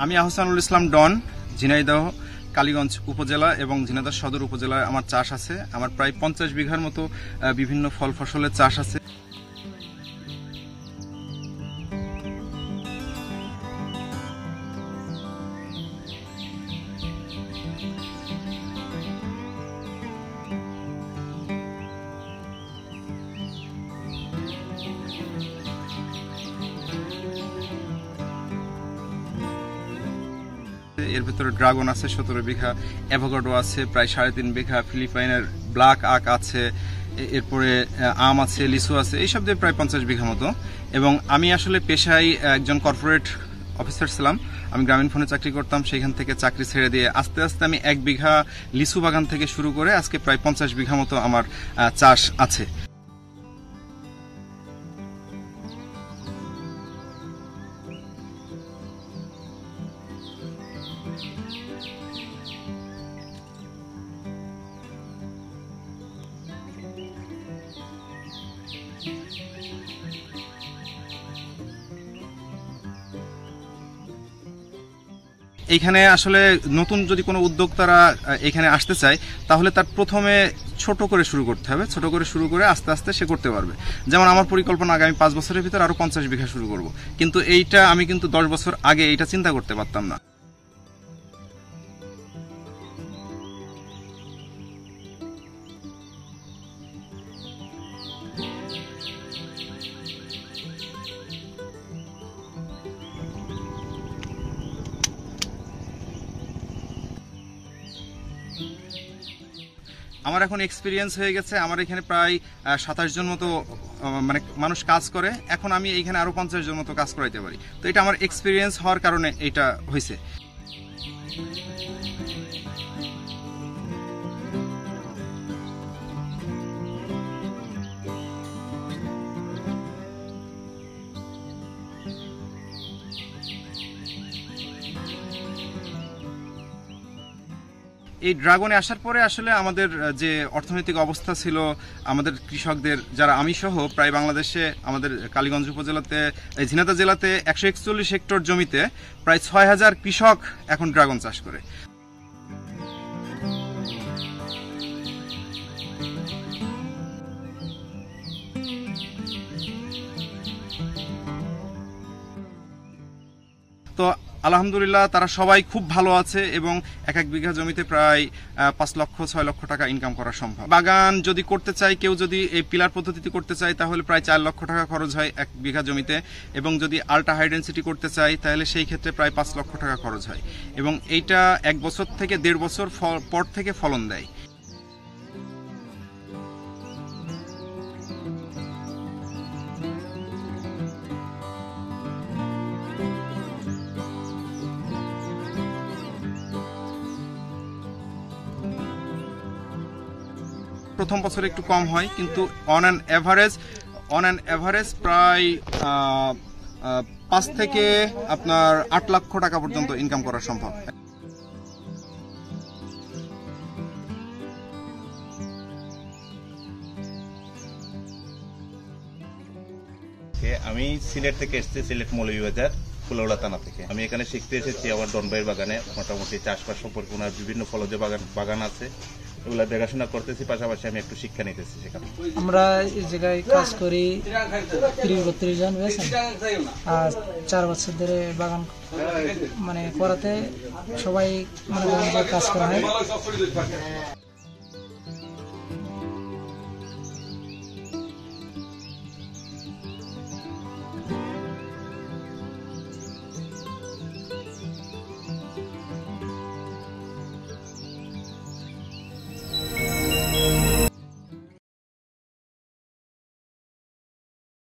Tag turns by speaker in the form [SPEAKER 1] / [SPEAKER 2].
[SPEAKER 1] আমি আহসানুল ইসলাম ডন, ঝিনাইদহ কালীগঞ্জ উপজেলা এবং ঝিনাইদহ সদর উপজেলায় আমার চাষ আছে। আমার প্রায় 50 বিঘার মতো বিভিন্ন ফল ফসলের চাষ আছে। এর ভিতরে ড্রাগন আছে 17 বিঘা, অ্যাভোকাডো আছে প্রায় 3.5 বিঘা, ফিলিপাইনের ব্ল্যাক আখ আছে, এরপরে আম আছে, লিচু আছে, এইসব দিয়ে প্রায় 50 বিঘা মতো। এবং আমি আসলে পেশায় একজন কর্পোরেট অফিসার ছিলাম। আমি গ্রামীণ ফোনে চাকরি করতাম, সেখান থেকে চাকরি ছেড়ে দিয়ে আস্তে আস্তে আমি 1 বিঘা লিচু বাগান থেকে শুরু করে আজকে প্রায় 50 বিঘা মতো আমার চাষ আছে। এইখানে আসলে নতুন যদি কোনো উদ্যোক্তারা এখানে আসতে চায় তাহলে তার প্রথমে ছোট করে শুরু করতে হবে। ছোট করে শুরু করে আস্তে আস্তে সে করতে পারবে। যেমন আমার পরিকল্পনা আগামী 5 বছরের ভিতর আরো 50 বিঘা শুরু করব, কিন্তু এইটা আমি কিন্তু 10 বছর আগে এইটা চিন্তা করতে পারতাম না। আমার এখন এক্সপিরিয়েন্স হয়ে গেছে। আমার এখানে প্রায় 27 জন মতো মানে মানুষ কাজ করে। এখন আমি এইখানে আরো 50 জন মতো কাজ করাইতে পারি। তো এটা আমার এক্সপিরিয়েন্স হওয়ার কারণে এটা হয়েছে। এই ড্রাগনে আসার পরে আসলে আমাদের যে অর্থনৈতিক অবস্থা ছিল, আমাদের কৃষকদের, যারা আমি সহ প্রায় বাংলাদেশে আমাদের কালীগঞ্জ উপজেলাতে, ঝিনাইদহ জেলাতে 141 হেক্টর জমিতে প্রায় 6000 কৃষক এখন ড্রাগন চাষ করে। তো আলহামদুলিল্লাহ তারা সবাই খুব ভালো আছে এবং 1 বিঘা জমিতে প্রায় 5 লক্ষ 6 লক্ষ টাকা ইনকাম করা সম্ভব। বাগান যদি করতে চায়, কেউ যদি এই পিলার পদ্ধতিতে করতে চায় তাহলে প্রায় 4 লক্ষ টাকা খরচ হয় 1 বিঘা জমিতে, এবং যদি আল্ট্রা হাই ডেন্সিটি করতে চায় তাহলে সেই ক্ষেত্রে প্রায় 5 লক্ষ টাকা খরচ হয়। এবং এইটা 1 বছর থেকে 1.5 বছর পর থেকে ফলন দেয়। প্রথম বছর একটু কম হয়, কিন্তু অন অ্যান এভারেজ প্রায় 5 থেকে আপনার 8 লক্ষ টাকা পর্যন্ত ইনকাম করা সম্ভব।
[SPEAKER 2] আমি সিলেট থেকে এসেছি, সিলেট মৌলভীবাজার ফুলওড়া থানা থেকে। আমি এখানে শিখতে এসেছি আমার ডন ভাইয়ের বাগানে। মোটামুটি চাষবাস সম্পর্কে ওনার বিভিন্ন ফলজ বাগান আছে, এগুলা দেখাশোনা করতেছি, পাশাপাশি আমি একটু শিক্ষা নিতেছি সেখানে।
[SPEAKER 3] আমরা এই জায়গায় কাজ করি 30-32 জন, বুঝেছেন। আর 4 বছর ধরে বাগান মানে করাতে সবাই মানে কাজ করা হয়।